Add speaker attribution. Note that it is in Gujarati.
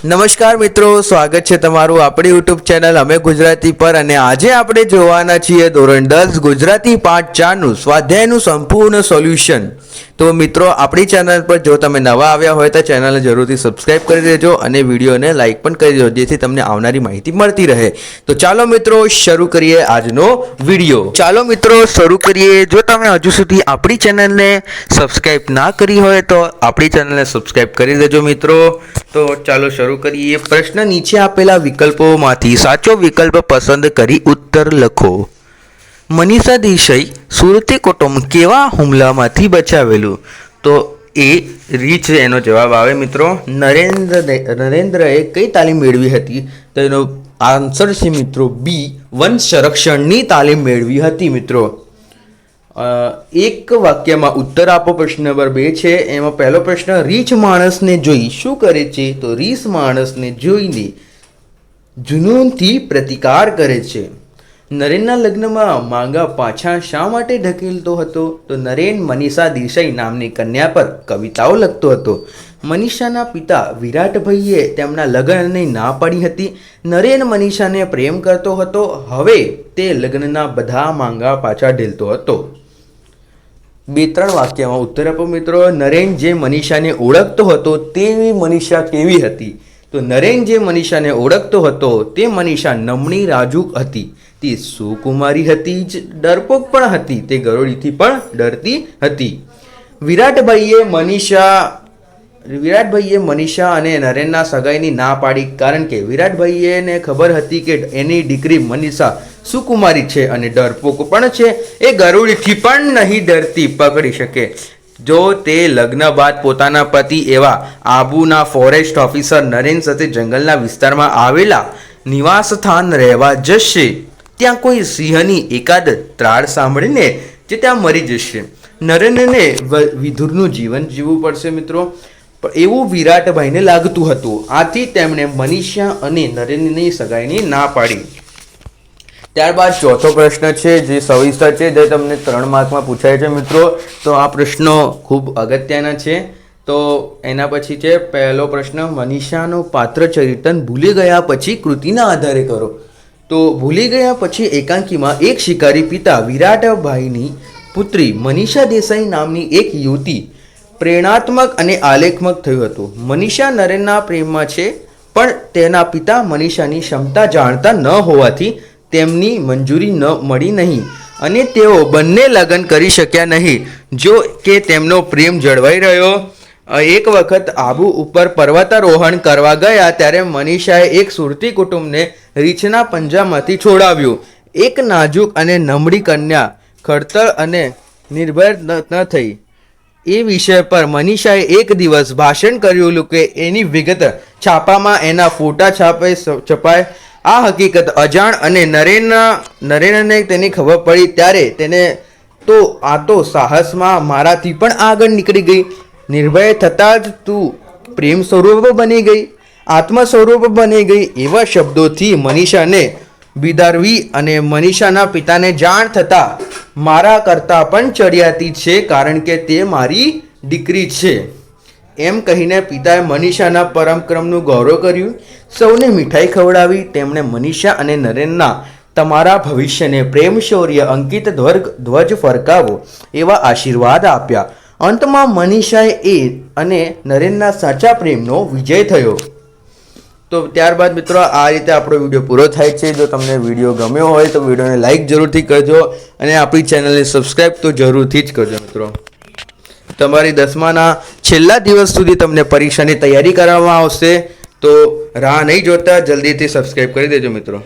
Speaker 1: નમસ્કાર મિત્રો, સ્વાગત છે તમારું આપણી યુટ્યુબ ચેનલ અમે ગુજરાતી પર। અને આજે આપણે જોવાના છીએ ધોરણ 10 ગુજરાતી પાઠ 4 નું સ્વાધ્યાયનું સંપૂર્ણ સોલ્યુશન। તો મિત્રો, આપણી ચેનલ પર જો તમે નવા આવ્યા હોય તો ચેનલને જરૂરથી સબસ્ક્રાઇબ કરી દેજો અને વિડીયોને લાઇક પણ કરી દેજો, જેથી તમને આવનારી માહિતી મળતી રહે। તો ચાલો મિત્રો, શરૂ કરીએ આજનો વિડીયો। ચાલો મિત્રો, શરૂ કરીએ। જો તમે હજુ સુધી આપણી ચેનલને સબસ્ક્રાઇબ ના કરી હોય તો આપણી ચેનલને સબસ્ક્રાઇબ કરી દેજો મિત્રો। તો ચાલો શરૂ કરીએ। પ્રશ્ન નીચે આપેલા વિકલ્પોમાંથી સાચો વિકલ્પ પસંદ કરી ઉત્તર લખો। મનીષા દેસાઈ સુરતી કુટુંબ કેવા હુમલામાંથી બચાવેલું? તો એ રીચ એનો જવાબ આવે મિત્રો। નરેન્દ્રએ કઈ તાલીમ મેળવી હતી? તો એનો આન્સર છે મિત્રો બી, વન સંરક્ષણની તાલીમ મેળવી હતી મિત્રો। એક વાક્યમાં ઉત્તર આપો। પ્રશ્ન નંબર 2 છે, એમાં પહેલો પ્રશ્ન, રીચ માણસને જોઈ શું કરે છે? તો રીસ માણસને જોઈને જુનૂનથી પ્રતિકાર કરે છે। નરેનના લગ્નમાં માંગા પાછા શા માટે ઢકેલતો હતો? તો નરેન મનીષા દેસાઈ નામની કન્યા પર કવિતાઓ લખતો હતો। મનીષાના પિતા વિરાટભાઈએ તેમના લગ્નની ના પાડી હતી। નરેન મનીષાને પ્રેમ કરતો હતો, હવે તે લગ્નના બધા માંગા પાછા ઢેલતો હતો। 2-3 વાક્યમાં ઉત્તર આપો મિત્રો। નરેન જે મનીષાને ઓળખતો હતો તેવી મનીષા કેવી હતી? તો નરેન જે મનીષાને ઓળખતો હતો તે મનીષા નમણી રાજુક હતી, તે સુકુમારી હતી, જ ડરપોક પણ હતી, તે ગરોળીથી પણ ડરતી હતી। વિરાટભાઈએ મનીષા અને નરેનના સગાઈની ના પાડી, કારણ કે વિરાટભાઈને ખબર હતી કે એની દીકરી મનીષા સુકુમારી છે અને ડરપોક પણ છે, એ ગરુડીથી પણ નહીં ડરતી પકડી શકે। જો તે લગ્ન બાદ પોતાના પતિ એવા આબુના ફોરેસ્ટ ઓફિસર નરેન સાથે જંગલના વિસ્તારમાં આવેલા નિવાસ સ્થાન રહેવા જશે, ત્યાં કોઈ સિંહની એકાદ ત્રાળ સાંભળીને જે ત્યાં મરી જશે। નરેનને વિધુરનું જીવન જીવવું પડશે મિત્રો, એવું વિરાટભાઈને લાગતું હતું। આથી તેમણે મનીષા અને નરેનની સગાઈની ના પાડી। ત્યારબાદ ચોથો પ્રશ્ન છે જે સવિસ્તર છે, જે તમને 3 માર્કમાં પૂછાય છે મિત્રો। તો આ પ્રશ્નો ખૂબ અગત્યના છે। તો એના પછી છે પહેલો પ્રશ્ન, મનીષાનું પાત્ર ચરિતન ભૂલી ગયા પછી કૃતિના આધારે કરો। તો ભૂલી ગયા પછી એકાંકીમાં એક શિકારી પિતા વિરાટભાઈની પુત્રી મનીષા દેસાઈ નામની એક યુવતી પ્રેરણાત્મક અને આલેખમક થયું હતું। મનીષા નરેનના પ્રેમમાં છે, પણ તેના પિતા મનીષાની ક્ષમતા જાણતા ન હોવાથી તેમની મંજૂરી ન મળી નહીં અને તેઓ બંને લગ્ન કરી શક્યા નહીં। જો કે તેમનો પ્રેમ જળવાઈ રહ્યો। એક વખત આબુ ઉપર પર્વતારોહણ કરવા ગયા ત્યારે મનીષાએ એક સુરતી કુટુંબને રીછના પંજામાંથી છોડાવ્યું। એક નાજુક અને નમળી કન્યા ખડતલ અને નિર્ભય ન થઈ, એ વિષય પર મનીષાએ એક દિવસ ભાષણ કર્યું કે એની વિગત છાપામાં એના ફોટા છપાય। આ હકીકત અજાણ અને નરેનને તેની ખબર પડી ત્યારે તેને તો સાહસમાં મારાથી પણ આગળ નીકળી ગઈ। નિર્ભય થતાં જ તું પ્રેમ સ્વરૂપ બની ગઈ, આત્મ સ્વરૂપ બની ગઈ, એવા શબ્દોથી મનીષાને બિદારવી અને મનીષાના પિતાને જાણ થતાં મારા કરતાં પણ ચડિયાતી છે, કારણ કે તે મારી દીકરી છે, એમ કહીને પિતાએ મનીષાના પરમક્રમનું ગૌરવ કર્યું। સૌને મીઠાઈ ખવડાવી। તેમણે મનીષા અને નરેનના તમારા ભવિષ્યને પ્રેમ શૌર્ય અંકિત ધ્વજ ફરકાવો એવા આશીર્વાદ આપ્યા। અંતમાં મનીષાએ અને નરેનના સાચા પ્રેમનો વિજય થયો। તો ત્યારબાદ મિત્રો, આ રીતે આપણો વિડીયો પૂરો થાય છે। જો તમને વિડીયો ગમ્યો હોય તો વિડીયોને લાઇક જરૂરથી કરજો અને આપણી ચેનલને સબસ્ક્રાઈબ તો જરૂરથી જ કરજો મિત્રો। તમારી 10માના છેલ્લા દિવસ સુધી તમને પરીક્ષાની તૈયારી કરવામાં આવશે, તો રાહ નહીં જોતા જલ્દીથી સબસ્ક્રાઈબ કરી દેજો મિત્રો।